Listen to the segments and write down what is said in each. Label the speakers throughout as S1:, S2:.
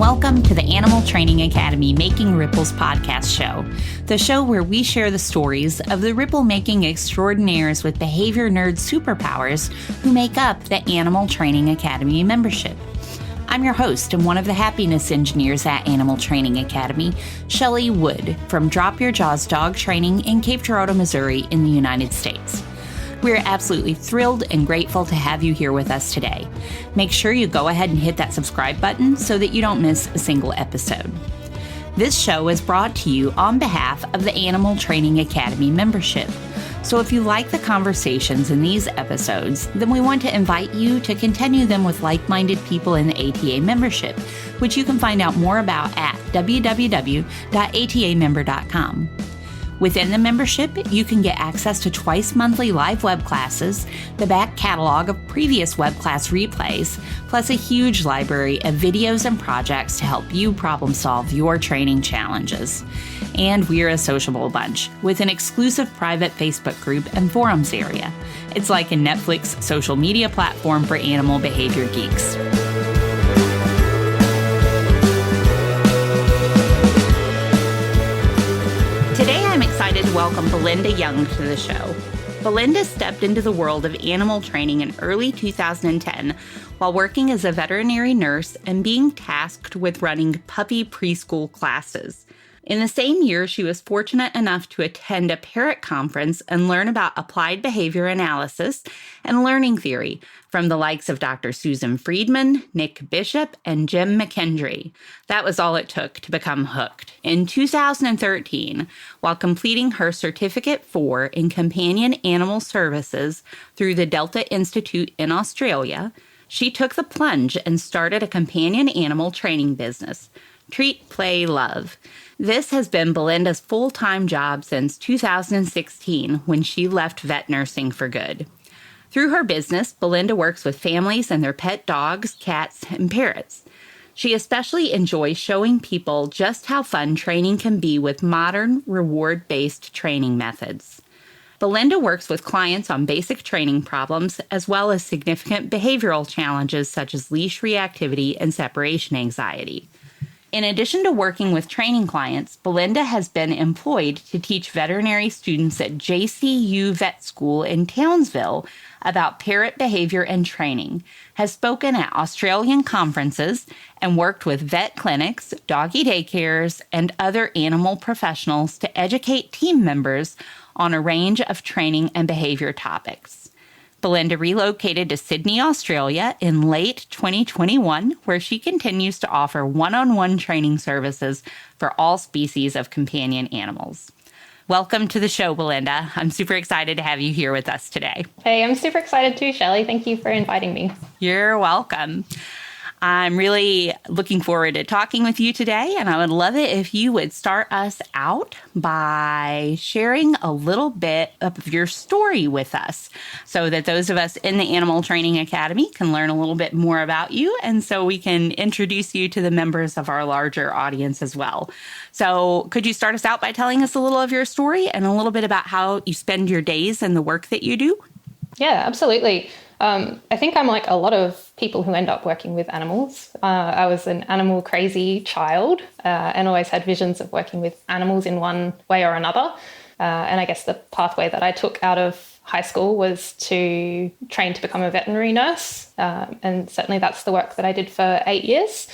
S1: welcome to the Animal Training Academy Making Ripples podcast show, the show where we share the stories of the ripple-making extraordinaires with behavior nerd superpowers who make up the Animal Training Academy membership. I'm your host and one of the happiness engineers at Animal Training Academy, Shelley Wood from Drop Your Jaws Dog Training in Cape Girardeau, Missouri in the United States. We're absolutely thrilled and grateful to have you here with us today. Make sure you go ahead and hit that subscribe button so that you don't miss a single episode. This show is brought to you on behalf of the Animal Training Academy membership. So if you like the conversations in these episodes, then we want to invite you to continue them with like-minded people in the ATA membership, which you can find out more about at www.atamember.com. Within the membership, you can get access to twice monthly live web classes, the back catalog of previous web class replays, plus a huge library of videos and projects to help you problem solve your training challenges. And we're a sociable bunch with an exclusive private Facebook group and forums area. It's like a Netflix social media platform for animal behavior geeks. Today, I'm excited to welcome Belinda Young to the show. Belinda stepped into the world of animal training in early 2010 while working as a veterinary nurse and being tasked with running puppy preschool classes. In the same year, she was fortunate enough to attend a parrot conference and learn about applied behavior analysis and learning theory from the likes of Dr. Susan Friedman, Nic Bishop, and Jim McKendry. That was all it took to become hooked. In 2013, while completing her Certificate 4 in Companion Animal Services through the Delta Institute in Australia, she took the plunge and started a companion animal training business, Treat, Play, Love. This has been Belinda's full-time job since 2016 when she left vet nursing for good. Through her business, Belinda works with families and their pet dogs, cats, and parrots. She especially enjoys showing people just how fun training can be with modern, reward-based training methods. Belinda works with clients on basic training problems as well as significant behavioral challenges such as leash reactivity and separation anxiety. In addition to working with training clients, Belinda has been employed to teach veterinary students at JCU Vet School in Townsville about parrot behavior and training, has spoken at Australian conferences, and worked with vet clinics, doggy daycares, and other animal professionals to educate team members on a range of training and behavior topics. Belinda relocated to Sydney, Australia in late 2021, where she continues to offer one-on-one training services for all species of companion animals. Welcome to the show, Belinda. I'm super excited to have you here with us today.
S2: Hey, I'm super excited too, Shelley. Thank you for inviting me.
S1: You're welcome. I'm really looking forward to talking with you today, and I would love it if you would start us out by sharing a little bit of your story with us so that those of us in the Animal Training Academy can learn a little bit more about you, and so we can introduce you to the members of our larger audience as well. So could you start us out by telling us a little of your story and a little bit about how you spend your days and the work that you do?
S2: Yeah, absolutely. I think I'm like a lot of people who end up working with animals. I was an animal crazy child and always had visions of working with animals in one way or another. And I guess the pathway that I took out of high school was to train to become a veterinary nurse. And certainly that's the work that I did for 8 years.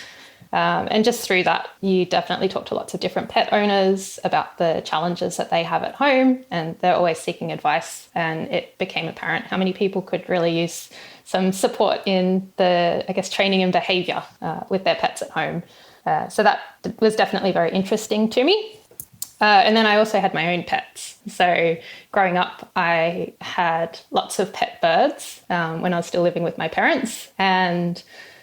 S2: And just through that, you definitely talk to lots of different pet owners about the challenges that they have at home, and they're always seeking advice. And it became apparent how many people could really use some support in the, training and behaviour with their pets at home. So that was definitely very interesting to me. And then I also had my own pets. So growing up, I had lots of pet birds when I was still living with my parents, and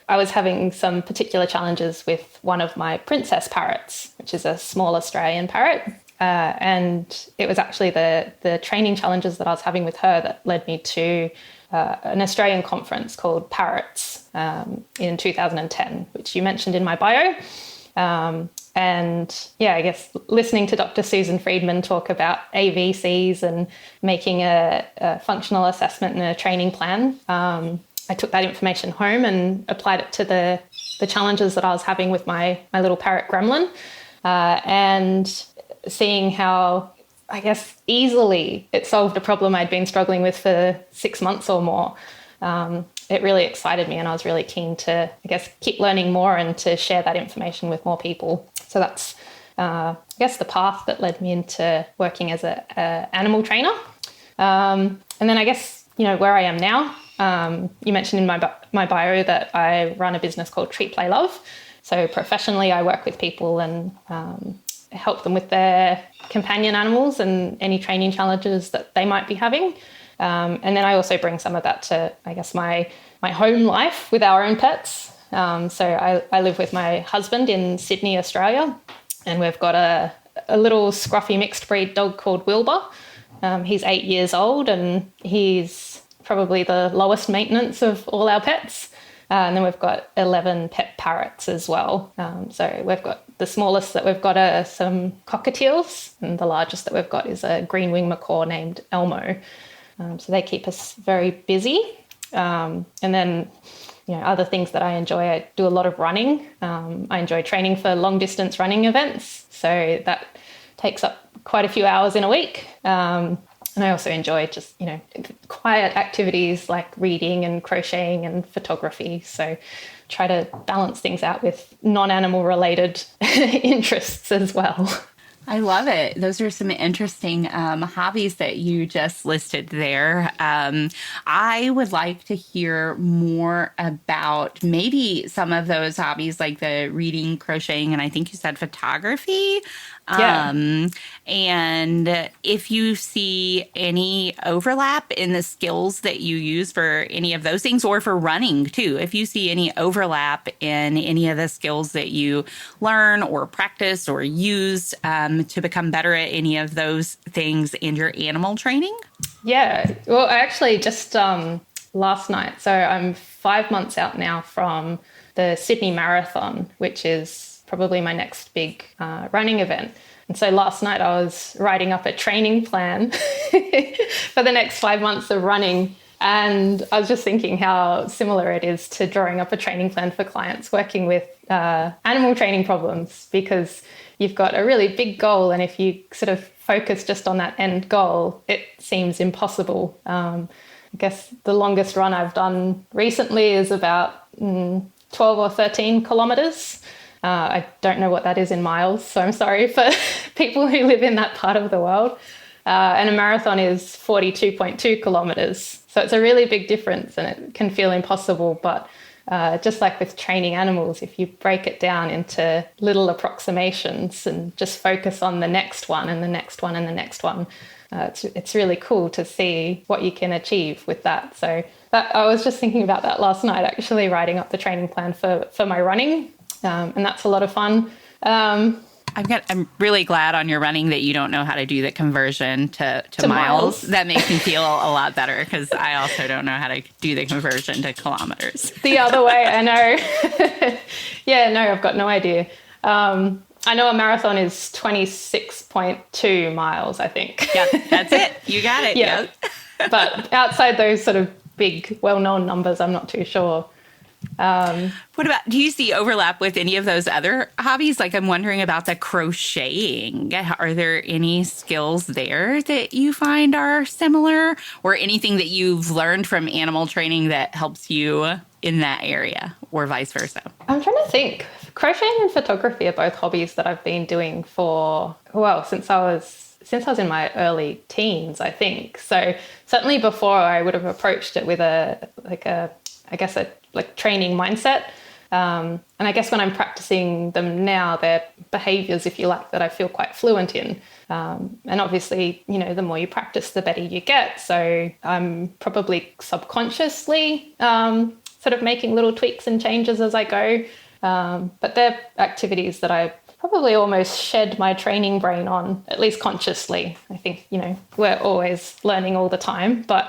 S2: I was having some particular challenges with one of my princess parrots, which is a small Australian parrot. And it was actually the training challenges that I was having with her that led me to an Australian conference called Parrots in 2010, which you mentioned in my bio. And yeah, I guess listening to Dr. Susan Friedman talk about AVCs and making a functional assessment and a training plan, I took that information home and applied it to the the challenges that I was having with my little parrot gremlin, and seeing how, I guess, easily it solved a problem I'd been struggling with for 6 months or more. It really excited me, and I was really keen to, I guess, keep learning more and to share that information with more people. So that's, I guess, the path that led me into working as a animal trainer. And then I guess, where I am now, you mentioned in my bio that I run a business called Treat, Play, Love. So professionally, I work with people and help them with their companion animals and any training challenges that they might be having. And then I also bring some of that to, I guess, my home life with our own pets. So I live with my husband in Sydney, Australia, and we've got a little scruffy mixed breed dog called Wilbur. He's 8 years old, and he's probably the lowest maintenance of all our pets. And then we've got 11 pet parrots as well. So we've got the smallest that we've got are some cockatiels, and the largest that we've got is a green wing macaw named Elmo. So they keep us very busy. And then, other things that I enjoy, I do a lot of running. I enjoy training for long distance running events. So that takes up quite a few hours in a week. And I also enjoy just, quiet activities like reading and crocheting and photography. So try to balance things out with non-animal related interests as well.
S1: I love it. Those are some interesting hobbies that you just listed there. I would like to hear more about maybe some of those hobbies, like the reading, crocheting, and I think you said photography.
S2: Yeah.
S1: And if you see any overlap in the skills that you use for any of those things, or for running too, if you see any overlap in any of the skills that you learn or practice or use to become better at any of those things in your animal training?
S2: Yeah. Well, I actually just last night, so I'm 5 months out now from the Sydney Marathon, which is probably my next big running event. And so last night I was writing up a training plan for the next 5 months of running. And I was just thinking how similar it is to drawing up a training plan for clients working with animal training problems, because you've got a really big goal. And if you sort of focus just on that end goal, it seems impossible. I guess the longest run I've done recently is about 12 or 13 kilometers. I don't know what that is in miles, so I'm sorry for people who live in that part of the world. And a marathon is 42.2 kilometers. So it's a really big difference, and it can feel impossible. But just like with training animals, if you break it down into little approximations and just focus on the next one and the next one and the next one, it's really cool to see what you can achieve with that. So I was just thinking about that last night, actually writing up the training plan for my running. And that's a lot of fun.
S1: I'm really glad on your running that you don't know how to do the conversion to miles. That makes me feel a lot better, because I also don't know how to do the conversion to kilometers.
S2: The other way, I know. Yeah, no, I've got no idea. I know a marathon is 26.2 miles, I think.
S1: Yep, that's it. You got it.
S2: Yeah. Yep. But outside those sort of big, well-known numbers, I'm not too sure.
S1: What about, do you see overlap with any of those other hobbies? Like, I'm wondering about the crocheting. Are there any skills there that you find are similar, or anything that you've learned from animal training that helps you in that area, or vice versa?
S2: I'm trying to think. Crocheting and photography are both hobbies that I've been doing for, since I was in my early teens, I think. So certainly before, I would have approached it with a training mindset. And I guess when I'm practicing them now, they're behaviours, if you like, that I feel quite fluent in. And obviously, the more you practice, the better you get. So I'm probably subconsciously sort of making little tweaks and changes as I go. But they're activities that I probably almost shed my training brain on, at least consciously. I think, we're always learning all the time, but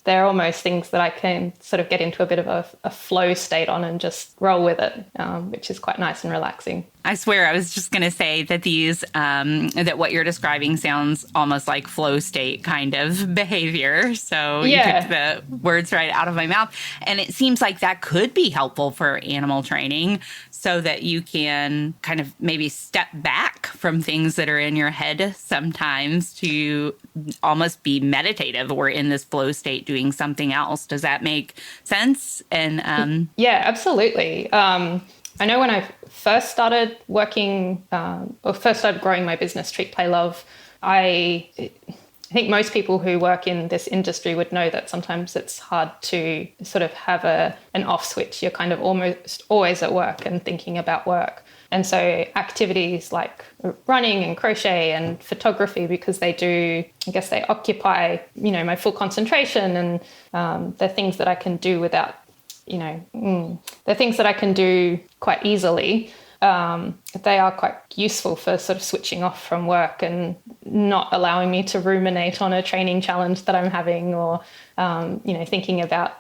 S2: they're almost things that I can sort of get into a bit of a flow state on and just roll with it, which is quite nice and relaxing.
S1: I swear, I was just going to say that that what you're describing sounds almost like flow state kind of behavior. So you took the words right out of my mouth. And it seems like that could be helpful for animal training so that you can kind of maybe step back from things that are in your head sometimes to almost be meditative or in this flow state doing something else. Does that make sense? And
S2: yeah, absolutely. I know when I first started working or first started growing my business, Treat, Play, Love, I think most people who work in this industry would know that sometimes it's hard to sort of have an off switch. You're kind of almost always at work and thinking about work. And so activities like running and crochet and photography, because they occupy, my full concentration, and they're things that I can do without, they're things that I can do quite easily. They are quite useful for sort of switching off from work and not allowing me to ruminate on a training challenge that I'm having, or, thinking about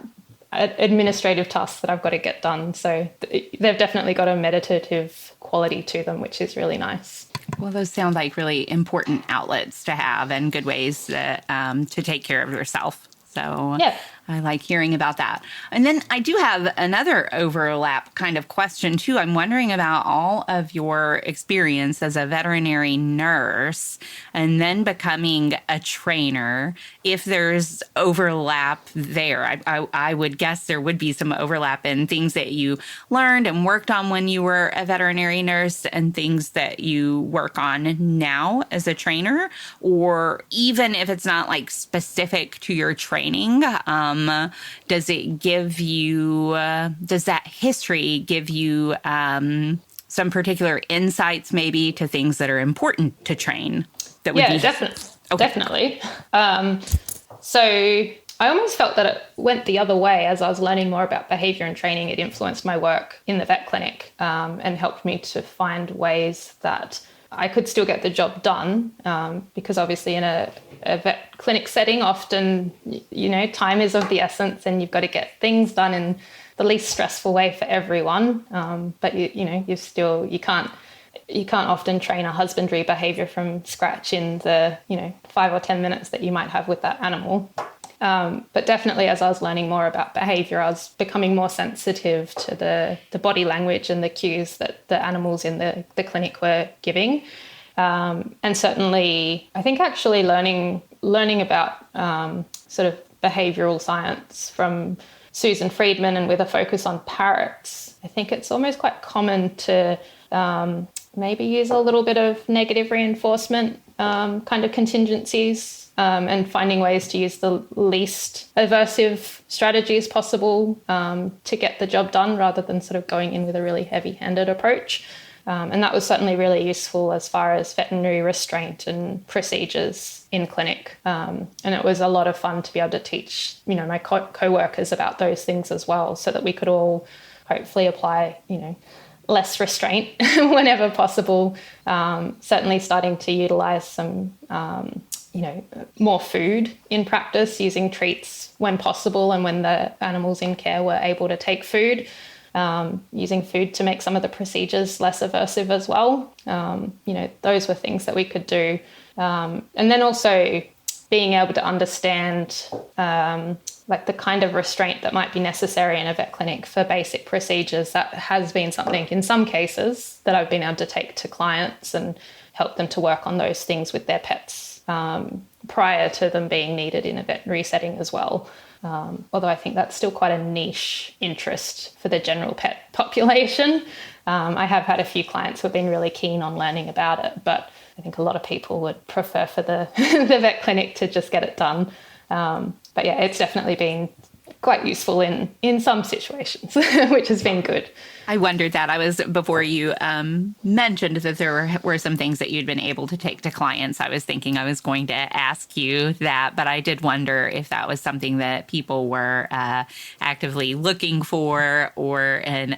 S2: administrative tasks that I've got to get done. So they've definitely got a meditative quality to them, which is really nice.
S1: Well, those sound like really important outlets to have and good ways to take care of yourself. So yeah. I like hearing about that. And then I do have another overlap kind of question, too. I'm wondering about all of your experience as a veterinary nurse and then becoming a trainer. If there's overlap there, I would guess there would be some overlap in things that you learned and worked on when you were a veterinary nurse and things that you work on now as a trainer, or even if it's not like specific to your training, does it give you, does that history give you some particular insights maybe to things that are important to train? That would be
S2: definitely. So I almost felt that it went the other way. As I was learning more about behavior and training, it influenced my work in the vet clinic and helped me to find ways that I could still get the job done, because obviously in a vet clinic setting, often, time is of the essence and you've got to get things done in the least stressful way for everyone. But you can't often train a husbandry behavior from scratch in the, 5 or 10 minutes that you might have with that animal. But definitely as I was learning more about behavior, I was becoming more sensitive to the body language and the cues that the animals in the clinic were giving. And certainly, I think actually learning about sort of behavioural science from Susan Friedman and with a focus on parrots, I think it's almost quite common to maybe use a little bit of negative reinforcement kind of contingencies, and finding ways to use the least aversive strategies possible to get the job done, rather than sort of going in with a really heavy-handed approach. And that was certainly really useful as far as veterinary restraint and procedures in clinic. And it was a lot of fun to be able to teach, my co-workers about those things as well, so that we could all hopefully apply, less restraint whenever possible. Certainly starting to utilize some, more food in practice, using treats when possible, and when the animals in care were able to take food, using food to make some of the procedures less aversive as well. Those were things that we could do. And then also being able to understand like the kind of restraint that might be necessary in a vet clinic for basic procedures. That has been something in some cases that I've been able to take to clients and help them to work on those things with their pets prior to them being needed in a veterinary setting as well. Although I think that's still quite a niche interest for the general pet population. I have had a few clients who have been really keen on learning about it, but I think a lot of people would prefer for the, the vet clinic to just get it done. But yeah, it's definitely been quite useful in some situations, which has been good.
S1: I wondered that. Before you mentioned that there were some things that you'd been able to take to clients, I was thinking I was going to ask you that, but I did wonder if that was something that people were actively looking for, and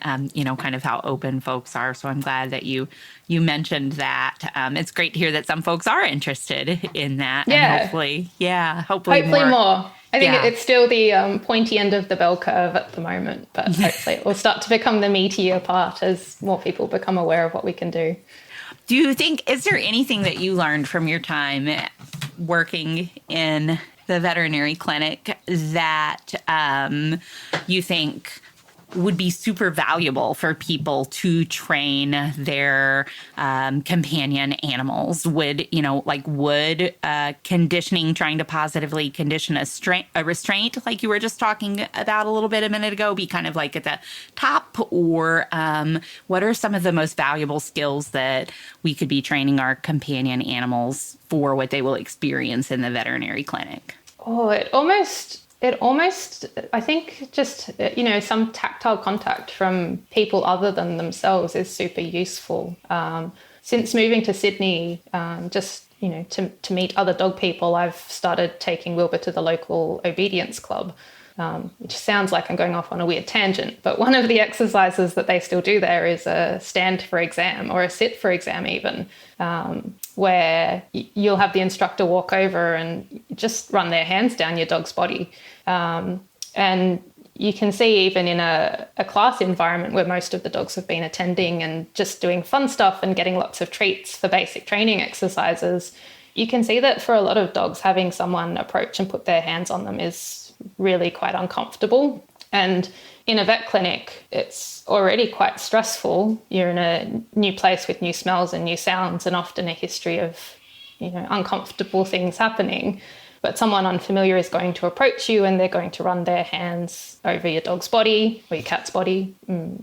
S1: kind of how open folks are. So I'm glad that you mentioned that. It's great to hear that some folks are interested in that.
S2: Yeah.
S1: And hopefully
S2: more. I think it's still the pointy end of the bell curve at the moment, but hopefully it will start to become the meatier part as more people become aware of what we can do.
S1: Do you think, is there anything that you learned from your time working in the veterinary clinic that you think would be super valuable for people to train their companion animals? Would conditioning, trying to positively condition a restraint, like you were just talking about a little bit a minute ago, be kind of like at the top? Or what are some of the most valuable skills that we could be training our companion animals for what they will experience in the veterinary clinic?
S2: Oh, it almost, I think just, some tactile contact from people other than themselves is super useful. Since moving to Sydney, to meet other dog people, I've started taking Wilbur to the local obedience club, which sounds like I'm going off on a weird tangent, but one of the exercises that they still do there is a stand for exam, or a sit for exam even, where you'll have the instructor walk over and just run their hands down your dog's body. And you can see even in a class environment where most of the dogs have been attending and just doing fun stuff and getting lots of treats for basic training exercises, you can see that for a lot of dogs, having someone approach and put their hands on them is really quite uncomfortable. And in a vet clinic, it's already quite stressful. You're in a new place with new smells and new sounds, and often a history of, uncomfortable things happening. But someone unfamiliar is going to approach you and they're going to run their hands over your dog's body or your cat's body,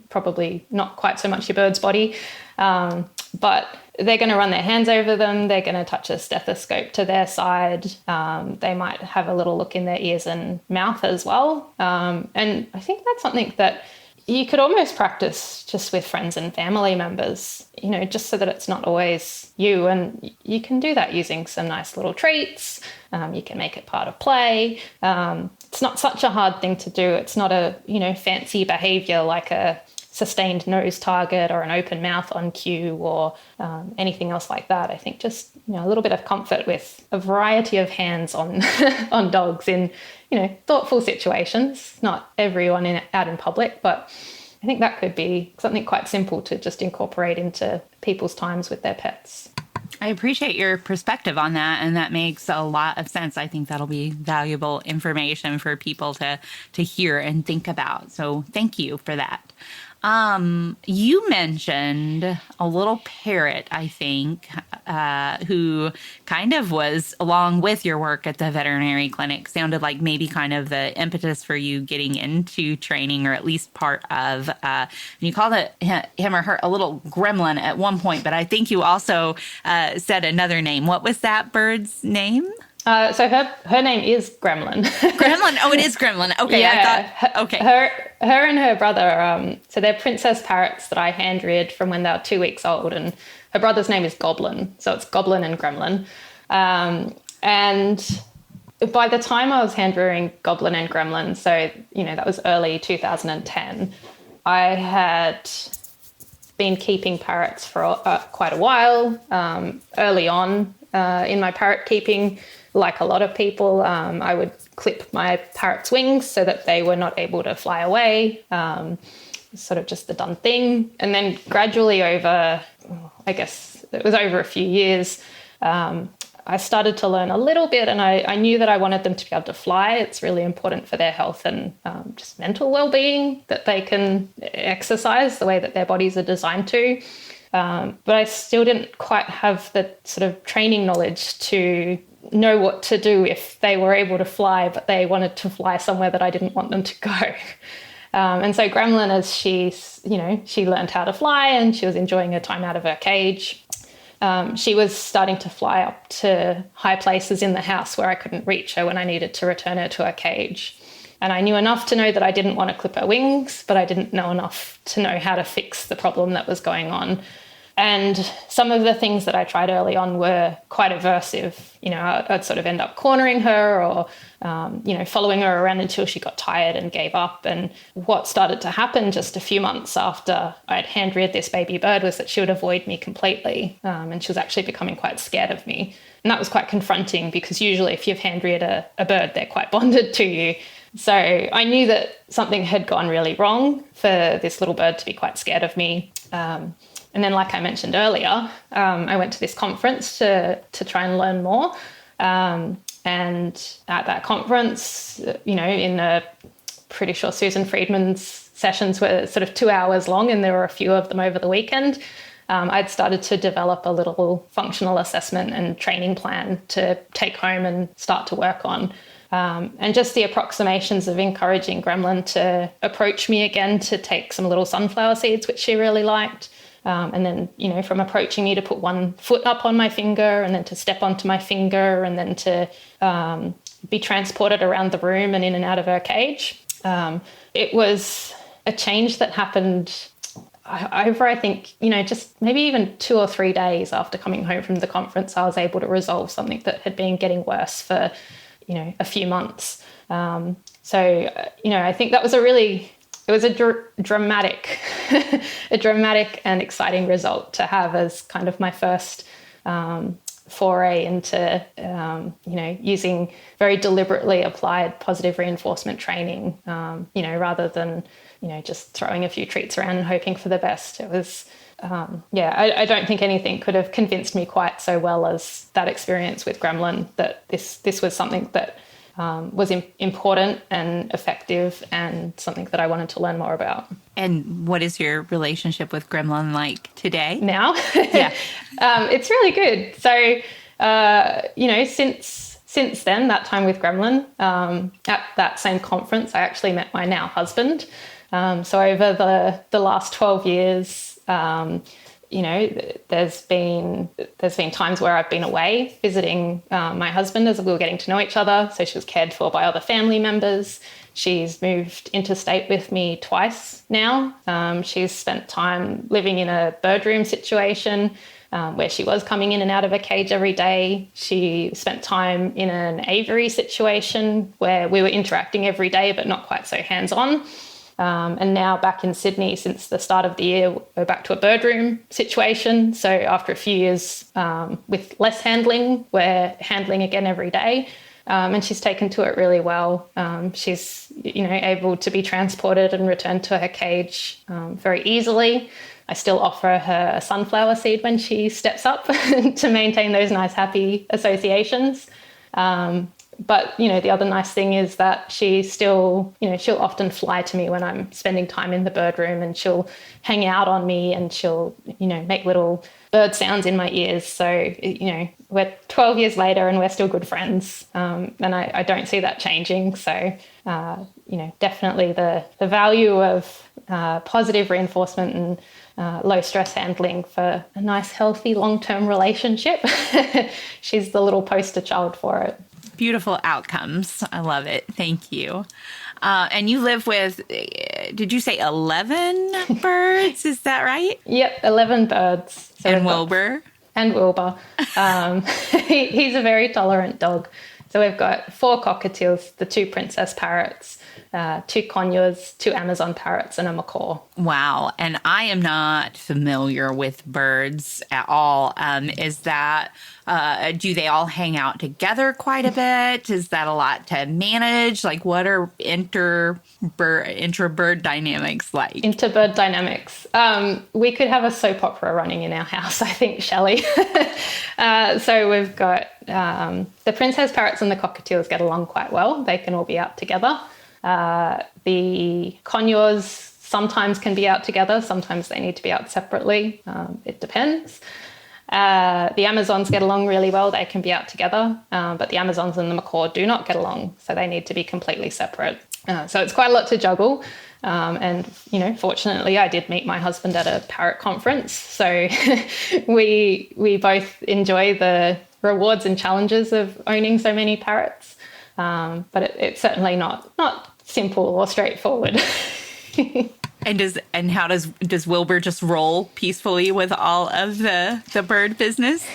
S2: probably not quite so much your bird's body. But they're going to run their hands over them. They're going to touch a stethoscope to their side. They might have a little look in their ears and mouth as well. And I think that's something that you could almost practice just with friends and family members, just so that it's not always you. And you can do that using some nice little treats. You can make it part of play. It's not such a hard thing to do. It's not a, fancy behaviour like a sustained nose target or an open mouth on cue or anything else like that. I think just, a little bit of comfort with a variety of hands on on dogs in, thoughtful situations, not everyone out in public, but I think that could be something quite simple to just incorporate into people's times with their pets.
S1: I appreciate your perspective on that, and that makes a lot of sense. I think that'll be valuable information for people to hear and think about. So thank you for that. You mentioned a little parrot, I think, who kind of was, along with your work at the veterinary clinic, sounded like maybe kind of the impetus for you getting into training, or at least part of, and you called it him or her a little gremlin at one point, but I think you also said another name. What was that bird's name?
S2: So her name is Gremlin.
S1: Gremlin. Oh, it is Gremlin. Okay.
S2: Yeah.
S1: I thought, okay.
S2: Her and her brother, so they're princess parrots that I hand reared from when they were 2 weeks old, and her brother's name is Goblin. So it's Goblin and Gremlin. And by the time I was hand rearing Goblin and Gremlin, so, that was early 2010, I had been keeping parrots for quite a while. Early on in my parrot keeping, like a lot of people, I would clip my parrot's wings so that they were not able to fly away. Sort of just the done thing. And then gradually over, I guess it was over a few years, I started to learn a little bit, and I knew that I wanted them to be able to fly. It's really important for their health and just mental well-being that they can exercise the way that their bodies are designed to. But I still didn't quite have the sort of training knowledge to know what to do if they were able to fly, but they wanted to fly somewhere that I didn't want them to go. And so Gremlin, as she learned how to fly and she was enjoying her time out of her cage, she was starting to fly up to high places in the house where I couldn't reach her when I needed to return her to her cage. And I knew enough to know that I didn't want to clip her wings, but I didn't know enough to know how to fix the problem that was going on. And some of the things that I tried early on were quite aversive. I'd sort of end up cornering her or, following her around until she got tired and gave up. And what started to happen just a few months after I'd hand-reared this baby bird was that she would avoid me completely. And she was actually becoming quite scared of me. And that was quite confronting because usually if you've hand-reared a bird, they're quite bonded to you. So I knew that something had gone really wrong for this little bird to be quite scared of me. And then, like I mentioned earlier, I went to this conference to try and learn more. And at that conference, pretty sure Susan Friedman's sessions were sort of 2 hours long, and there were a few of them over the weekend. I'd started to develop a little functional assessment and training plan to take home and start to work on. And just the approximations of encouraging Gremlin to approach me again to take some little sunflower seeds, which she really liked. And then, from approaching me to put one foot up on my finger and then to step onto my finger and then to be transported around the room and in and out of her cage. It was a change that happened over, I think, just maybe even 2 or 3 days after coming home from the conference. I was able to resolve something that had been getting worse for, a few months. I think that was it was a dramatic and exciting result to have as kind of my first foray into, using very deliberately applied positive reinforcement training, rather than, just throwing a few treats around and hoping for the best. It was, I don't think anything could have convinced me quite so well as that experience with Gremlin, that this was something that was important and effective and something that I wanted to learn more about.
S1: And what is your relationship with Gremlin like today?
S2: Now?
S1: Yeah.
S2: It's really good. So, since then, that time with Gremlin, at that same conference, I actually met my now husband. So over the last 12 years, there's been times where I've been away visiting my husband as we were getting to know each other. So she was cared for by other family members. She's moved interstate with me twice now. She's spent time living in a bird room situation where she was coming in and out of a cage every day. She spent time in an aviary situation where we were interacting every day, but not quite so hands-on. And now back in Sydney, since the start of the year, we're back to a bird room situation. So after a few years with less handling, we're handling again every day. And she's taken to it really well. She's, able to be transported and returned to her cage very easily. I still offer her a sunflower seed when she steps up to maintain those nice, happy associations. But, the other nice thing is that she still, she'll often fly to me when I'm spending time in the bird room, and she'll hang out on me and she'll, make little bird sounds in my ears. So, we're 12 years later and we're still good friends. And I don't see that changing. So, definitely the value of positive reinforcement and low stress handling for a nice, healthy, long-term relationship. She's the little poster child for it.
S1: Beautiful outcomes. I love it. Thank you. And you live with, did you say 11 birds? Is that right?
S2: Yep, 11 birds.
S1: So and Wilbur?
S2: And Wilbur. He's a very tolerant dog. So we've got 4 cockatiels, the 2 princess parrots, 2 conures, 2 Amazon parrots, and a macaw.
S1: Wow. And I am not familiar with birds at all. Is that, do they all hang out together quite a bit? Is that a lot to manage? Like, what are intra-bird dynamics like?
S2: Interbird dynamics. We could have a soap opera running in our house, I think, Shelley. So we've got the princess parrots and the cockatiels get along quite well. They can all be out together. The conures sometimes can be out together. Sometimes they need to be out separately. It depends. The Amazons get along really well. They can be out together. But the Amazons and the macaw do not get along. So they need to be completely separate. So it's quite a lot to juggle. And, fortunately, I did meet my husband at a parrot conference. So we both enjoy the rewards and challenges of owning so many parrots. But it's certainly not simple or straightforward.
S1: And how does Wilbur just roll peacefully with all of the bird business?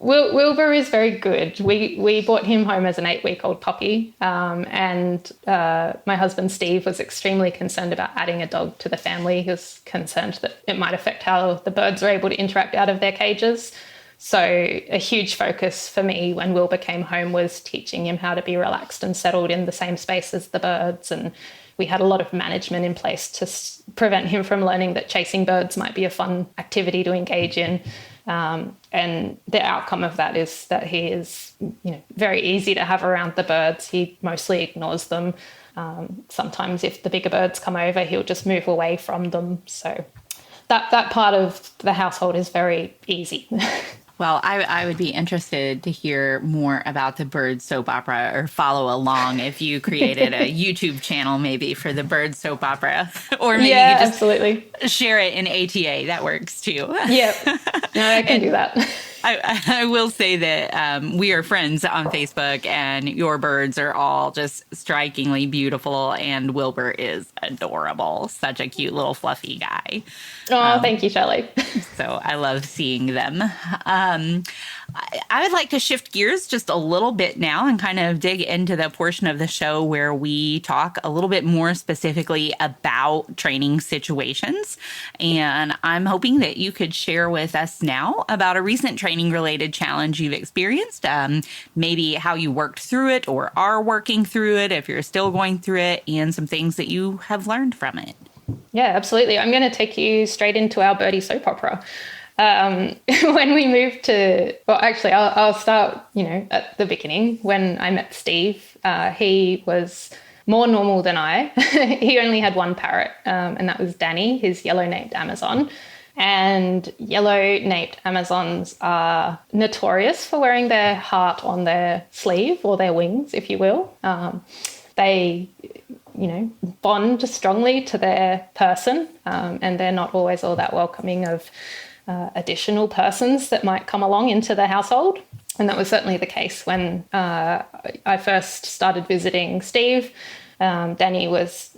S2: Wilbur is very good. We brought him home as an 8-week-old puppy, and my husband Steve was extremely concerned about adding a dog to the family. He was concerned that it might affect how the birds are able to interact out of their cages. So a huge focus for me when Wilbur came home was teaching him how to be relaxed and settled in the same space as the birds. And we had a lot of management in place to prevent him from learning that chasing birds might be a fun activity to engage in. And the outcome of that is that he is, very easy to have around the birds. He mostly ignores them. Sometimes if the bigger birds come over, he'll just move away from them. So that part of the household is very easy.
S1: Well, I would be interested to hear more about the bird soap opera, or follow along if you created a YouTube channel maybe for the bird soap opera, or maybe you could just
S2: absolutely
S1: share it in ATA. That works too.
S2: Yep. No, I can do that.
S1: I will say that we are friends on Facebook, and your birds are all just strikingly beautiful, and Wilbur is adorable. Such a cute little fluffy guy.
S2: Oh, thank you, Shelley.
S1: So I love seeing them. I would like to shift gears just a little bit now and kind of dig into the portion of the show where we talk a little bit more specifically about training situations. And I'm hoping that you could share with us now about a recent training related challenge you've experienced, maybe how you worked through it or are working through it, if you're still going through it, and some things that you have learned from it.
S2: Yeah, absolutely. I'm going to take you straight into our birdie soap opera. When we moved to, well, actually, I'll start, at the beginning. When I met Steve, he was more normal than I. He only had one parrot, and that was Danny, his yellow-naped Amazon. And yellow-naped Amazons are notorious for wearing their heart on their sleeve, or their wings, if you will. They bond strongly to their person, and they're not always all that welcoming of additional persons that might come along into the household. And that was certainly the case when I first started visiting Steve. Danny was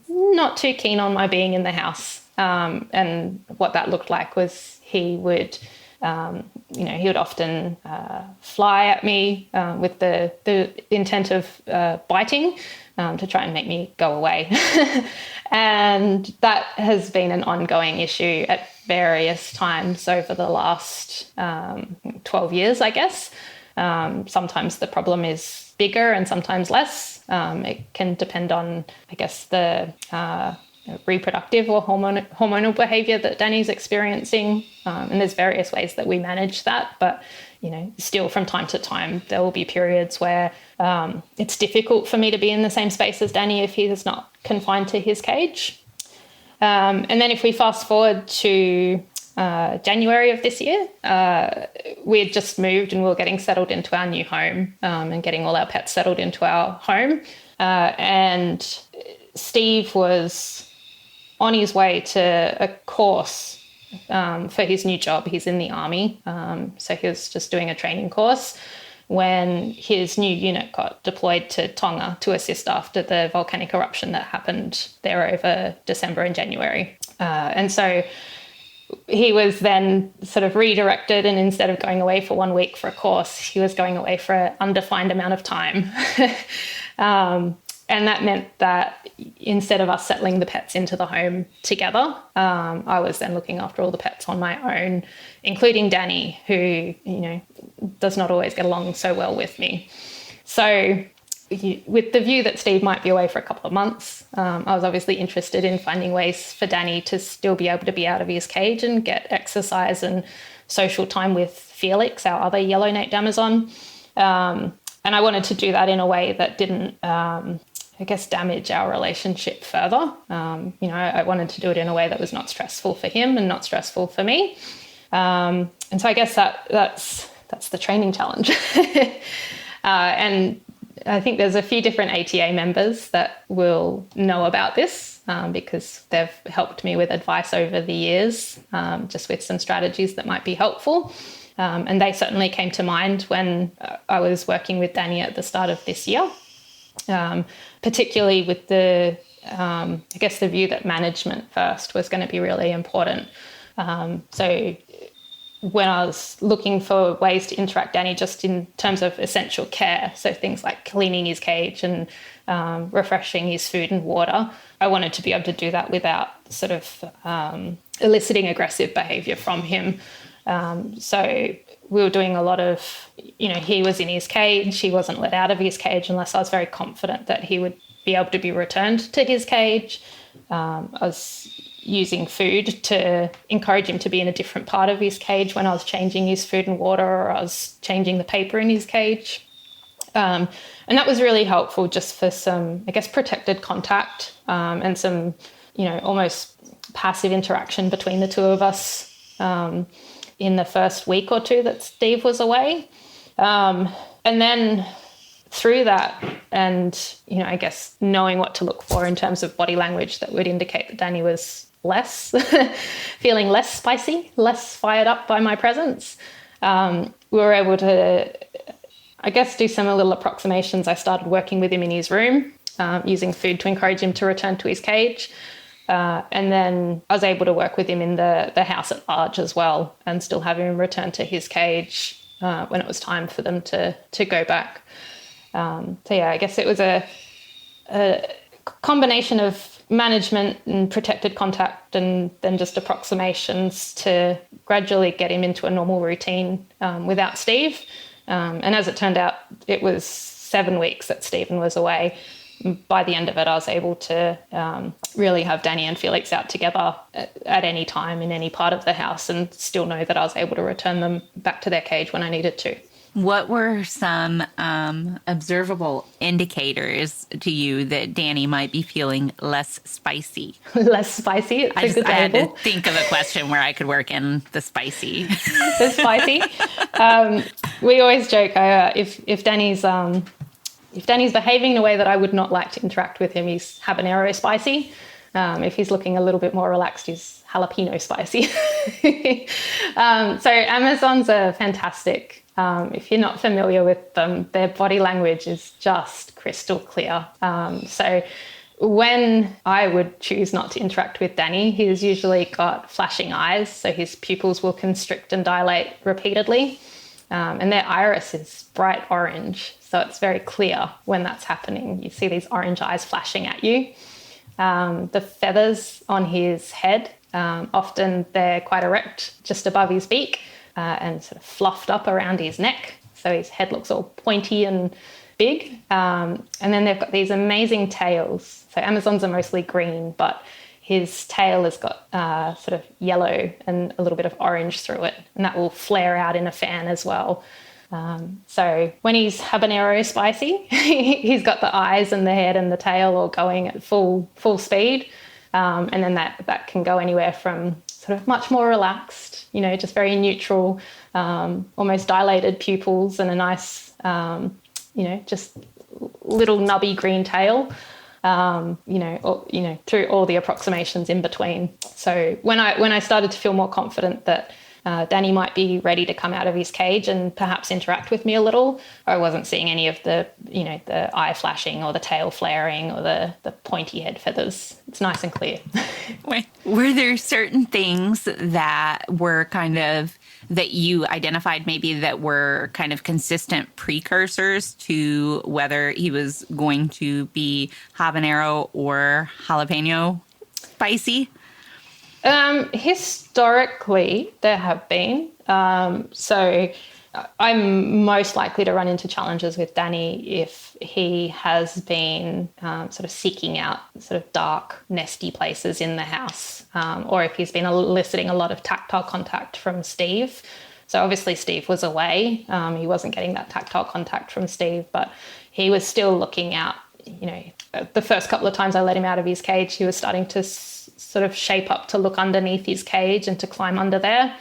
S2: not too keen on my being in the house. And what that looked like was he would often fly at me with the intent of biting, to try and make me go away. And that has been an ongoing issue at various times over the last 12 years, I guess. Sometimes the problem is bigger and sometimes less. It can depend on, I guess, the reproductive or hormonal behavior that Danny's experiencing. And there's various ways that we manage that. But, still from time to time, there will be periods where it's difficult for me to be in the same space as Danny if he is not confined to his cage. And then if we fast forward to January of this year, we had just moved and we were getting settled into our new home, and getting all our pets settled into our home. And Steve was on his way to a course for his new job. He's in the army, so he was just doing a training course when his new unit got deployed to Tonga to assist after the volcanic eruption that happened there over December and January. And so he was then sort of redirected, and instead of going away for 1 week for a course, he was going away for an undefined amount of time. And that meant that instead of us settling the pets into the home together, I was then looking after all the pets on my own, including Danny, who, does not always get along so well with me. So with the view that Steve might be away for a couple of months, I was obviously interested in finding ways for Danny to still be able to be out of his cage and get exercise and social time with Felix, our other yellow-naped Amazon. And I wanted to do that in a way that didn't, damage our relationship further. I wanted to do it in a way that was not stressful for him and not stressful for me. And so I guess that's the training challenge. And I think there's a few different ATA members that will know about this, because they've helped me with advice over the years, just with some strategies that might be helpful. And they certainly came to mind when I was working with Danny at the start of this year. particularly with the view that management first was going to be really important. So when I was looking for ways to interact Danny just in terms of essential care, so things like cleaning his cage and refreshing his food and water, I wanted to be able to do that without sort of eliciting aggressive behaviour from him. So we were doing a lot of, he was in his cage, he wasn't let out of his cage unless I was very confident that he would be able to be returned to his cage. I was using food to encourage him to be in a different part of his cage when I was changing his food and water, or I was changing the paper in his cage. And that was really helpful just for some, protected contact and some, almost passive interaction between the two of us in the first week or two that Steve was away. And then through that and, knowing what to look for in terms of body language that would indicate that Danny was feeling less spicy, less fired up by my presence, we were able to, do some little approximations. I started working with him in his room, using food to encourage him to return to his cage. And then I was able to work with him in the house at large as well and still have him return to his cage when it was time for them to go back. It was a combination of management and protected contact and then just approximations to gradually get him into a normal routine without Steve. And as it turned out, it was 7 weeks that Stephen was away. By the end of it, I was able to really have Danny and Felix out together at any time in any part of the house and still know that I was able to return them back to their cage when I needed to.
S1: What were some observable indicators to you that Danny might be feeling less spicy?
S2: Less spicy?
S1: I had to think of a question where I could work in the spicy.
S2: The spicy? We always joke if Danny's behaving in a way that I would not like to interact with him, he's habanero spicy. If he's looking a little bit more relaxed, he's jalapeno spicy. So Amazons are fantastic. If you're not familiar with them, their body language is just crystal clear. So when I would choose not to interact with Danny, he's usually got flashing eyes, so his pupils will constrict and dilate repeatedly. And their iris is bright orange, so it's very clear when that's happening. You see these orange eyes flashing at you. The feathers on his head, often they're quite erect just above his beak and sort of fluffed up around his neck. So his head looks all pointy and big. And then they've got these amazing tails. So Amazons are mostly green, but his tail has got sort of yellow and a little bit of orange through it, and that will flare out in a fan as well. So when he's habanero spicy, he's got the eyes and the head and the tail all going at full speed. And then that can go anywhere from sort of much more relaxed, just very neutral, almost dilated pupils and a nice, just little nubby green tail, through all the approximations in between. So when I started to feel more confident that Danny might be ready to come out of his cage and perhaps interact with me a little, I wasn't seeing any of the eye flashing or the tail flaring or the pointy head feathers. It's nice and clear.
S1: Were there certain things that were that you identified maybe that were kind of consistent precursors to whether he was going to be habanero or jalapeno spicy?
S2: Historically, there have been. So I'm most likely to run into challenges with Danny if he has been sort of seeking out sort of dark, nesty places in the house, or if he's been eliciting a lot of tactile contact from Steve. So obviously Steve was away. He wasn't getting that tactile contact from Steve, but he was still looking out. The first couple of times I let him out of his cage, he was starting to sort of shape up to look underneath his cage and to climb under there.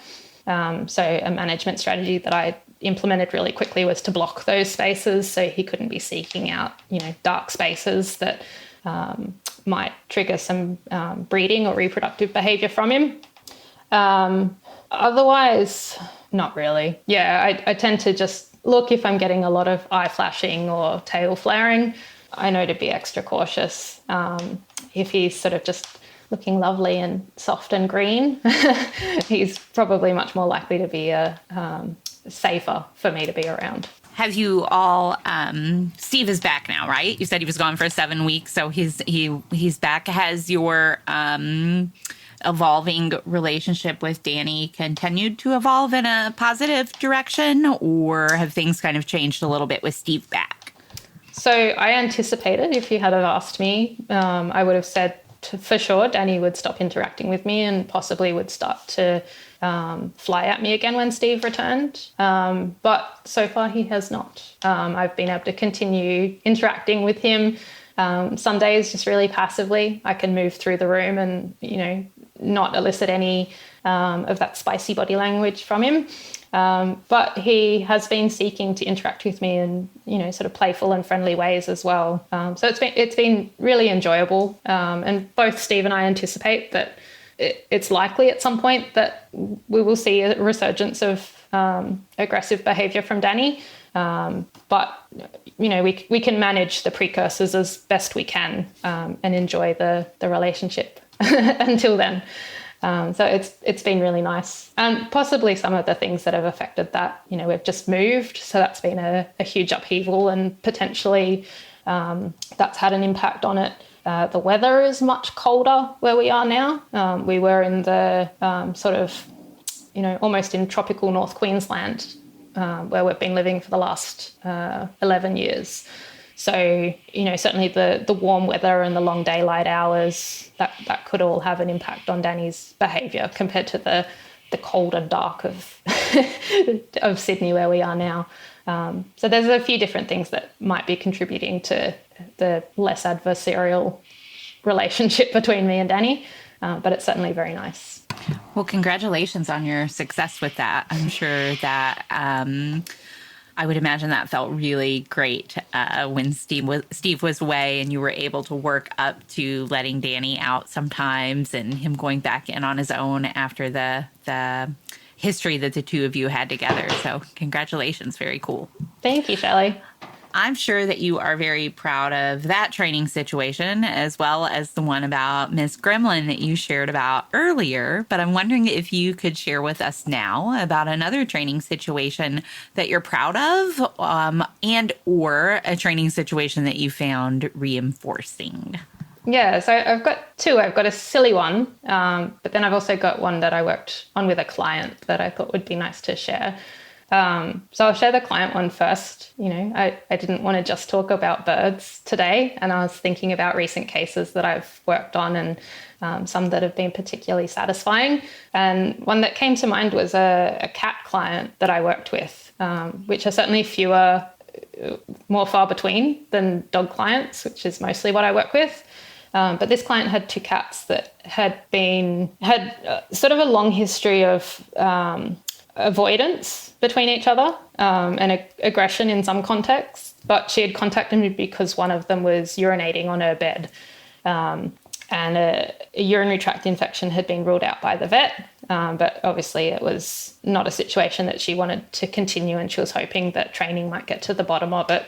S2: So a management strategy that I implemented really quickly was to block those spaces so he couldn't be seeking out, dark spaces that might trigger some breeding or reproductive behaviour from him. Otherwise, not really. Yeah, I tend to just look if I'm getting a lot of eye flashing or tail flaring. I know to be extra cautious. If he's sort of just looking lovely and soft and green, he's probably much more likely to be safer for me to be around.
S1: Have you all, Steve is back now, right? You said he was gone for 7 weeks, so he's back. Has your evolving relationship with Danny continued to evolve in a positive direction, or have things kind of changed a little bit with Steve back?
S2: So I anticipated, if you had have asked me, I would have said for sure Danny would stop interacting with me and possibly would start to fly at me again when Steve returned. But so far he has not. I've been able to continue interacting with him. Some days just really passively. I can move through the room and, not elicit any of that spicy body language from him. But he has been seeking to interact with me in, sort of playful and friendly ways as well. So it's been really enjoyable. And both Steve and I anticipate that it's likely at some point that we will see a resurgence of aggressive behaviour from Danny. But, we can manage the precursors as best we can and enjoy the relationship until then. So it's been really nice. And possibly some of the things that have affected that, we've just moved. So that's been a huge upheaval and potentially that's had an impact on it. The weather is much colder where we are now. We were in the sort of, almost in tropical North Queensland where we've been living for the last 11 years. So, certainly the warm weather and the long daylight hours, that could all have an impact on Danny's behaviour compared to the cold and dark of of Sydney where we are now. So there's a few different things that might be contributing to the less adversarial relationship between me and Danny, but it's certainly very nice.
S1: Well, congratulations on your success with that. I'm sure that I would imagine that felt really great when Steve was away and you were able to work up to letting Danny out sometimes and him going back in on his own after the history that the two of you had together. So congratulations. Very cool.
S2: Thank you, Shelley.
S1: I'm sure that you are very proud of that training situation as well as the one about Miss Gremlin that you shared about earlier. But I'm wondering if you could share with us now about another training situation that you're proud of and or a training situation that you found reinforcing.
S2: Yeah, so I've got two. I've got a silly one, but then I've also got one that I worked on with a client that I thought would be nice to share. So I'll share the client one first. I didn't want to just talk about birds today, and I was thinking about recent cases that I've worked on and some that have been particularly satisfying. And one that came to mind was a cat client that I worked with, which are certainly more far between than dog clients, which is mostly what I work with. But this client had two cats that had sort of a long history of avoidance between each other and aggression in some contexts. But she had contacted me because one of them was urinating on her bed. And a urinary tract infection had been ruled out by the vet. But obviously it was not a situation that she wanted to continue, and she was hoping that training might get to the bottom of it.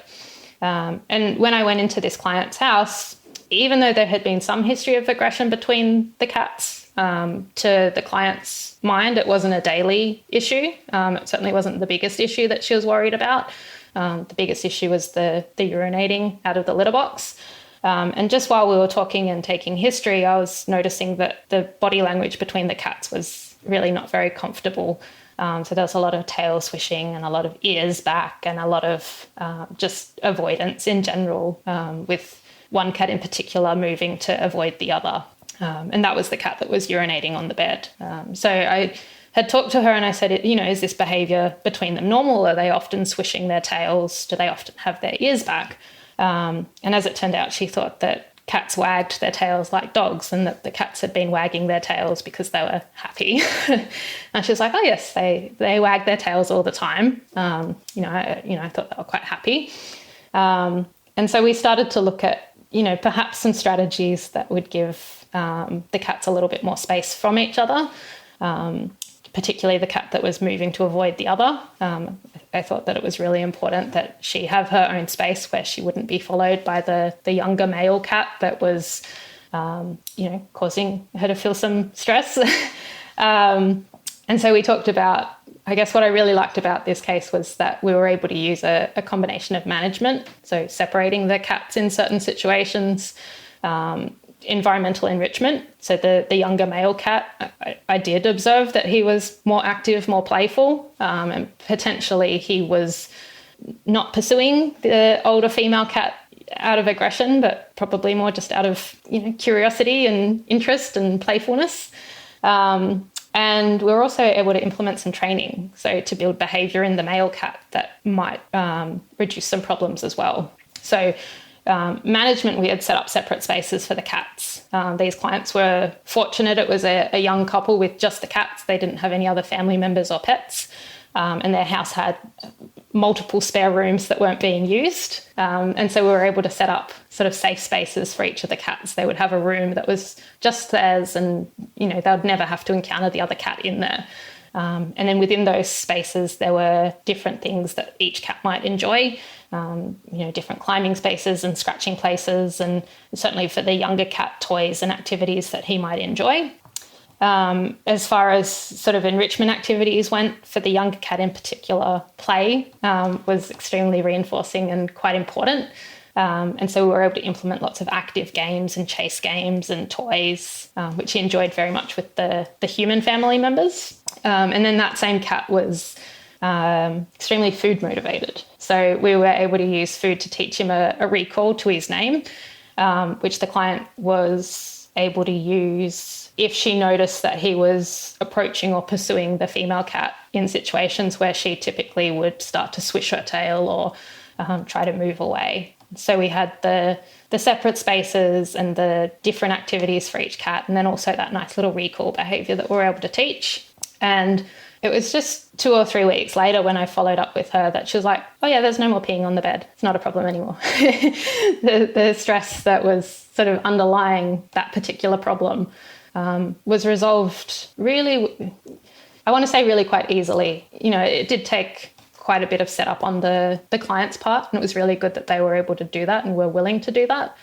S2: And when I went into this client's house, even though there had been some history of aggression between the cats, to the client's mind, it wasn't a daily issue. It certainly wasn't the biggest issue that she was worried about. The biggest issue was the urinating out of the litter box. And just while we were talking and taking history, I was noticing that the body language between the cats was really not very comfortable. So there was a lot of tail swishing and a lot of ears back and a lot of just avoidance in general, with one cat in particular moving to avoid the other. And that was the cat that was urinating on the bed. So I had talked to her and I said, is this behaviour between them normal? Are they often swishing their tails? Do they often have their ears back? And as it turned out, she thought that cats wagged their tails like dogs and that the cats had been wagging their tails because they were happy. And she was like, oh, yes, they wag their tails all the time. I thought they were quite happy. And so we started to look at, perhaps some strategies that would give the cats a little bit more space from each other, particularly the cat that was moving to avoid the other. I I thought that it was really important that she have her own space where she wouldn't be followed by the younger male cat that was, causing her to feel some stress. And so we talked about, I guess what I really liked about this case was that we were able to use a combination of management, so separating the cats in certain situations, environmental enrichment. So the younger male cat, I did observe that he was more active, more playful, and potentially he was not pursuing the older female cat out of aggression, but probably more just out of curiosity and interest and playfulness. And we were also able to implement some training, so to build behaviour in the male cat that might reduce some problems as well. So management, we had set up separate spaces for the cats. These clients were fortunate. It was a young couple with just the cats. They didn't have any other family members or pets. And their house had multiple spare rooms that weren't being used. And so we were able to set up sort of safe spaces for each of the cats. They would have a room that was just theirs and, they'd never have to encounter the other cat in there. And then within those spaces, there were different things that each cat might enjoy, different climbing spaces and scratching places, and certainly for the younger cat, toys and activities that he might enjoy. As far as sort of enrichment activities went, for the younger cat in particular, play was extremely reinforcing and quite important. And so we were able to implement lots of active games and chase games and toys, which he enjoyed very much with the human family members. And then that same cat was extremely food motivated. So we were able to use food to teach him a recall to his name, which the client was able to use if she noticed that he was approaching or pursuing the female cat in situations where she typically would start to swish her tail or try to move away. So we had the separate spaces and the different activities for each cat, and then also that nice little recall behaviour that we were able to teach. And it was just 2 or 3 weeks later when I followed up with her that she was like, oh yeah, there's no more peeing on the bed. It's not a problem anymore. The stress that was sort of underlying that particular problem was resolved really, I want to say really quite easily. It did take quite a bit of setup on the client's part, and it was really good that they were able to do that and were willing to do that.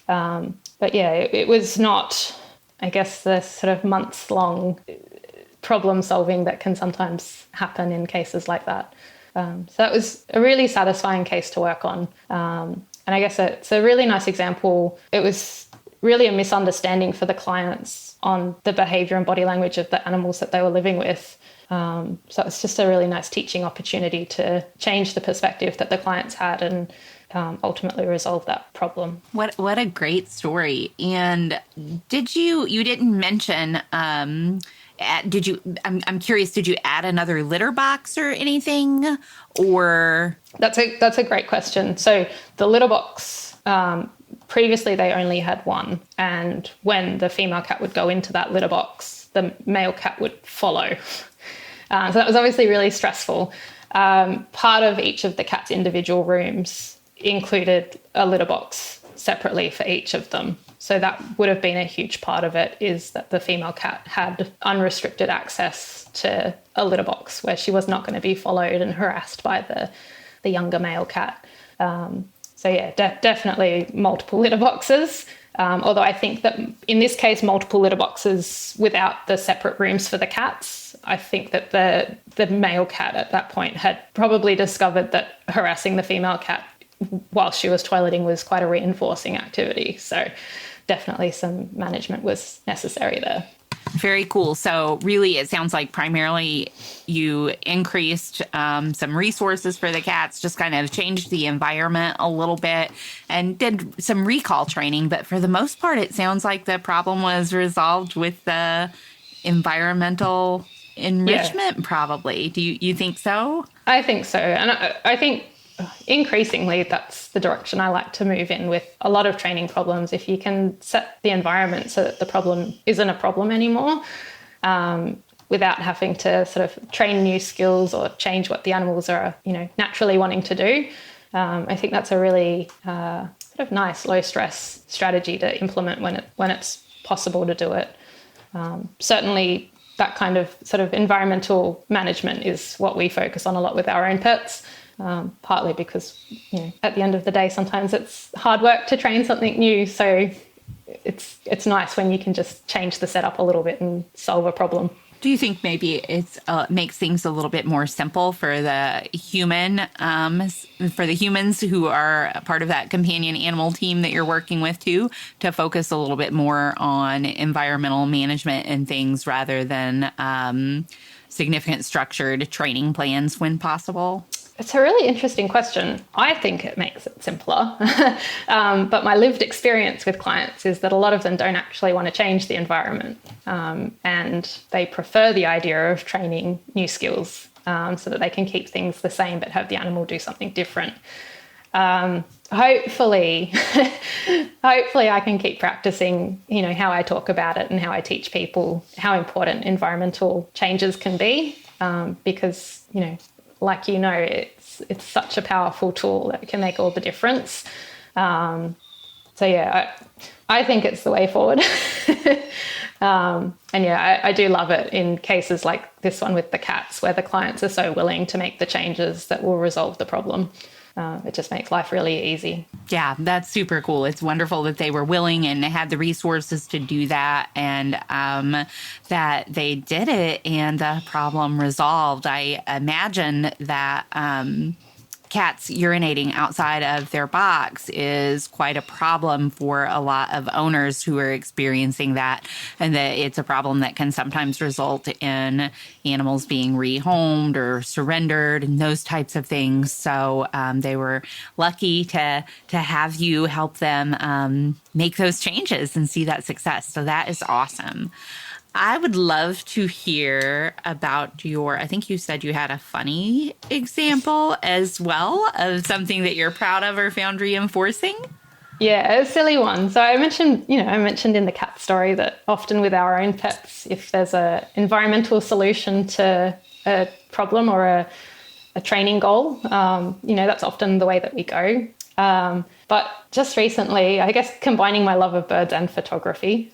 S2: But yeah, it was not, I guess, the sort of months-long problem solving that can sometimes happen in cases like that. So that was a really satisfying case to work on. And I guess it's a really nice example. It was really a misunderstanding for the clients on the behaviour and body language of the animals that they were living with. So it's just a really nice teaching opportunity to change the perspective that the clients had and ultimately resolve that problem.
S1: What a great story. And you didn't mention, I'm curious, did you add another litter box or anything? Or
S2: That's a great question. So the litter box, previously they only had one, and when the female cat would go into that litter box, the male cat would follow. So that was obviously really stressful. Part of each of the cat's individual rooms included a litter box separately for each of them. So that would have been a huge part of it, is that the female cat had unrestricted access to a litter box where she was not going to be followed and harassed by the younger male cat. So yeah, definitely multiple litter boxes. Although I think that in this case, multiple litter boxes without the separate rooms for the cats. I think that the male cat at that point had probably discovered that harassing the female cat while she was toileting was quite a reinforcing activity. So definitely some management was necessary there.
S1: Very cool. So really, it sounds like primarily you increased some resources for the cats, just kind of changed the environment a little bit and did some recall training. But for the most part, it sounds like the problem was resolved with the environmental enrichment, probably. Do you think so? I
S2: think so. And I think increasingly that's the direction I like to move in with a lot of training problems. If you can set the environment so that the problem isn't a problem anymore, without having to sort of train new skills or change what the animals are, naturally wanting to do, I think that's a really sort of nice low stress strategy to implement when it's possible to do it. Certainly that kind of sort of environmental management is what we focus on a lot with our own pets. Partly because, at the end of the day, sometimes it's hard work to train something new. So it's nice when you can just change the setup a little bit and solve a problem.
S1: Do you think maybe it's makes things a little bit more simple for the humans who are a part of that companion animal team that you're working with too, to focus a little bit more on environmental management and things rather than significant structured training plans when possible?
S2: It's a really interesting question. I think it makes it simpler. But my lived experience with clients is that a lot of them don't actually want to change the environment. And they prefer the idea of training new skills so that they can keep things the same but have the animal do something different. Hopefully I can keep practicing, how I talk about it and how I teach people how important environmental changes can be, because, it's such a powerful tool that can make all the difference. I think it's the way forward. I do love it in cases like this one with the cats, where the clients are so willing to make the changes that will resolve the problem. It just makes life really easy.
S1: Yeah, that's super cool. It's wonderful that they were willing and had the resources to do that, and that they did it and the problem resolved. I imagine that cats urinating outside of their box is quite a problem for a lot of owners who are experiencing that, and that it's a problem that can sometimes result in animals being rehomed or surrendered and those types of things. So they were lucky to have you help them make those changes and see that success. So that is awesome. I would love to hear about I think you said you had a funny example as well of something that you're proud of or found reinforcing.
S2: Yeah, a silly one. So I mentioned in the cat story that often with our own pets, if there's an environmental solution to a problem or a training goal, that's often the way that we go. But just recently, I guess combining my love of birds and photography,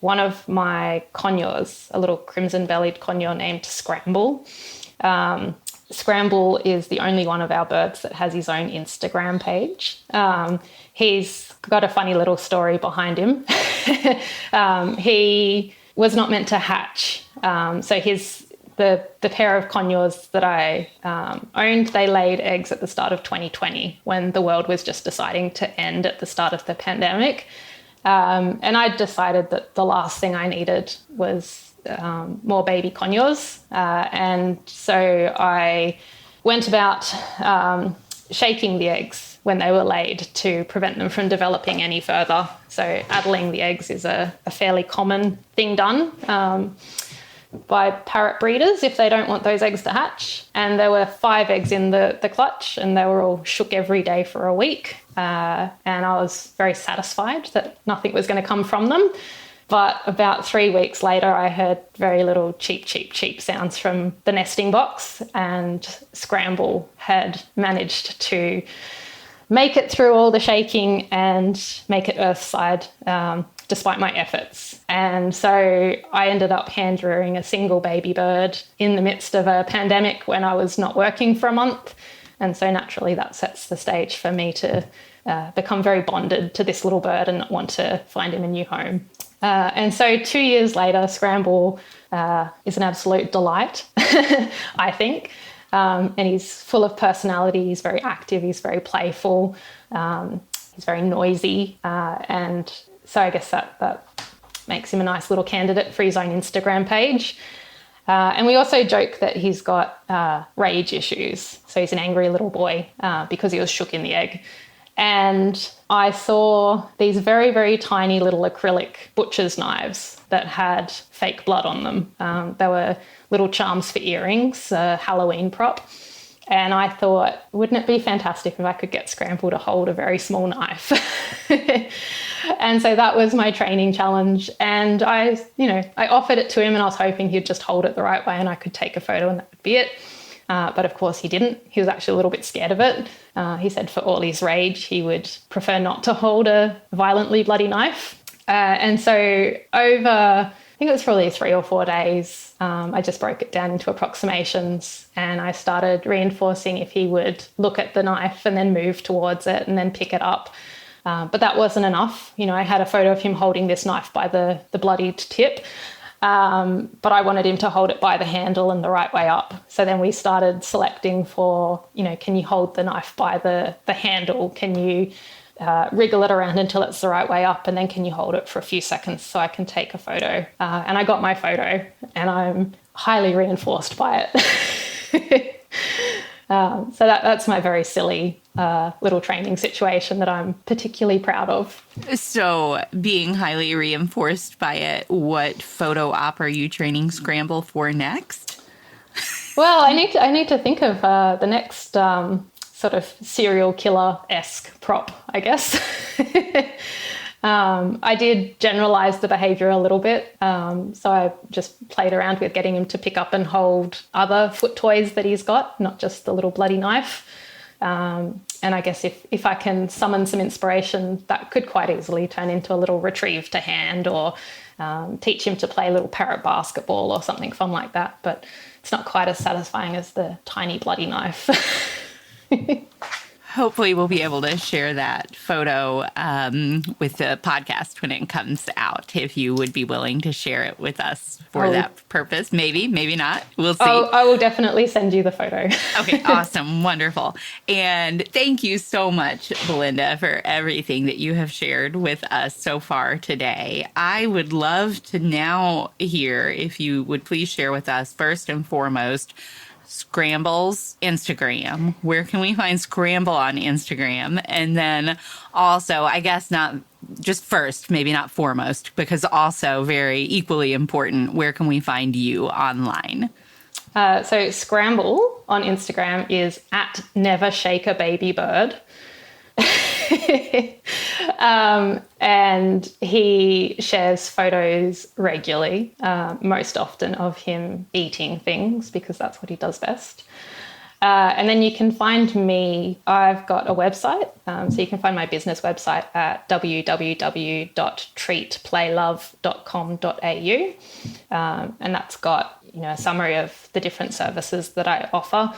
S2: one of my conures, a little crimson-bellied conure named Scramble. Scramble is the only one of our birds that has his own Instagram page. He's got a funny little story behind him. He was not meant to hatch. So the pair of conures that I owned, they laid eggs at the start of 2020 when the world was just deciding to end at the start of the pandemic. And I decided that the last thing I needed was more baby conures. And so I went about shaking the eggs when they were laid to prevent them from developing any further. So addling the eggs is a fairly common thing done by parrot breeders if they don't want those eggs to hatch. And there were 5 eggs in the clutch, and they were all shook every day for a week. And I was very satisfied that nothing was going to come from them. But about 3 weeks later, I heard very little cheep sounds from the nesting box, and Scramble had managed to make it through all the shaking and make it earthside, despite my efforts. And so I ended up hand rearing a single baby bird in the midst of a pandemic when I was not working for a month. And so naturally that sets the stage for me to become very bonded to this little bird and want to find him a new home. And so 2 years later, Scramble is an absolute delight, I think. And he's full of personality. He's very active. He's very playful. He's very noisy. And so I guess that makes him a nice little candidate for his own Instagram page. And we also joke that he's got rage issues. So he's an angry little boy because he was shook in the egg. And I saw these very, very tiny little acrylic butcher's knives that had fake blood on them. They were little charms for earrings, a Halloween prop. And I thought, wouldn't it be fantastic if I could get Scramble to hold a very small knife? And so that was my training challenge. And I offered it to him, and I was hoping he'd just hold it the right way and I could take a photo and that would be it. But of course he didn't. He was actually a little bit scared of it. He said for all his rage, he would prefer not to hold a violently bloody knife. And so over think it was probably 3 or 4 days. I just broke it down into approximations, and I started reinforcing if he would look at the knife and then move towards it and then pick it up. But that wasn't enough. I had a photo of him holding this knife by the bloodied tip, but I wanted him to hold it by the handle and the right way up. So then we started selecting for, can you hold the knife by the handle? Can you wriggle it around until it's the right way up? And then can you hold it for a few seconds so I can take a photo? And I got my photo, and I'm highly reinforced by it. So that's my very silly little training situation that I'm particularly proud of.
S1: So being highly reinforced by it, what photo op are you training Scramble for next?
S2: Well, I need to think of the next sort of serial killer-esque prop, I guess. I did generalize the behaviour a little bit. So I just played around with getting him to pick up and hold other foot toys that he's got, not just the little bloody knife. And I guess if I can summon some inspiration, that could quite easily turn into a little retrieve to hand, or teach him to play a little parrot basketball or something fun like that. But it's not quite as satisfying as the tiny bloody knife.
S1: Hopefully we'll be able to share that photo with the podcast when it comes out, if you would be willing to share it with us for that purpose. Maybe, maybe not. We'll see.
S2: I will definitely send you the photo.
S1: Okay, awesome. Wonderful. And thank you so much, Belinda, for everything that you have shared with us so far today. I would love to now hear if you would please share with us, first and foremost, Scramble's Instagram. Where can we find Scramble on Instagram? And then also, I guess not just first, maybe not foremost, because also very equally important, where can we find you online?
S2: So Scramble on Instagram is at Never Shake a Baby Bird. And he shares photos regularly, most often of him eating things, because that's what he does best. And then you can find me, I've got a website, so you can find my business website at www.treatplaylove.com.au. And that's got, a summary of the different services that I offer.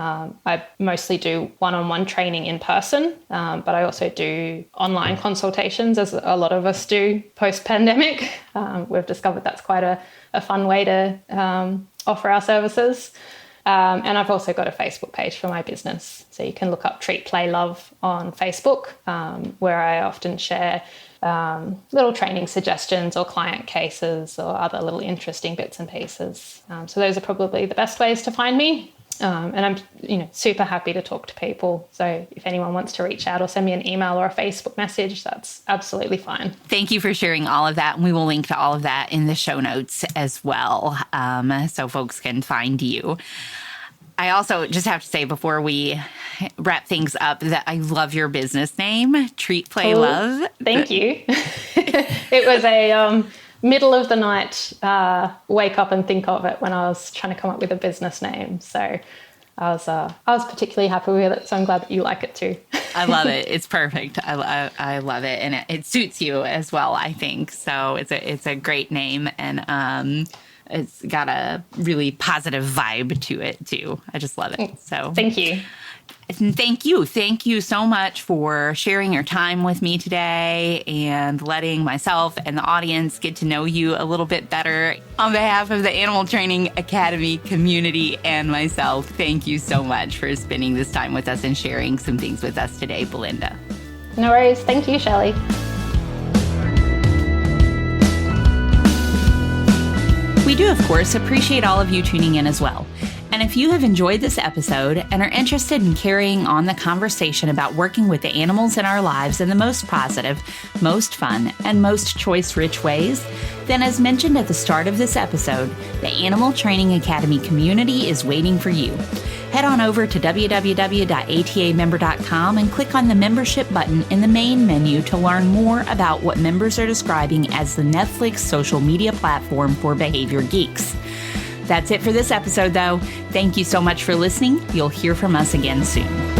S2: I mostly do one-on-one training in person, but I also do online consultations, as a lot of us do post-pandemic. We've discovered that's quite a fun way to offer our services. And I've also got a Facebook page for my business. So you can look up Treat, Play, Love on Facebook, where I often share little training suggestions or client cases or other little interesting bits and pieces. So those are probably the best ways to find me. And I'm, super happy to talk to people. So if anyone wants to reach out or send me an email or a Facebook message, that's absolutely fine.
S1: Thank you for sharing all of that. And we will link to all of that in the show notes as well, so folks can find you. I also just have to say before we wrap things up that I love your business name, Treat, Play, Love.
S2: Thank you. It was a middle of the night wake up and think of it when I was trying to come up with a business name. So I was particularly happy with it. So I'm glad that you like it too.
S1: I love it. It's perfect. I love it, and it suits you as well, I think. So it's a great name, and it's got a really positive vibe to it too. I just love it. So
S2: thank you.
S1: Thank you. Thank you so much for sharing your time with me today and letting myself and the audience get to know you a little bit better. On behalf of the Animal Training Academy community and myself, thank you so much for spending this time with us and sharing some things with us today, Belinda.
S2: No worries. Thank you, Shelley.
S1: We do, of course, appreciate all of you tuning in as well. And if you have enjoyed this episode and are interested in carrying on the conversation about working with the animals in our lives in the most positive, most fun, and most choice-rich ways, then as mentioned at the start of this episode, the Animal Training Academy community is waiting for you. Head on over to www.atamember.com and click on the membership button in the main menu to learn more about what members are describing as the Netflix social media platform for behavior geeks. That's it for this episode, though. Thank you so much for listening. You'll hear from us again soon.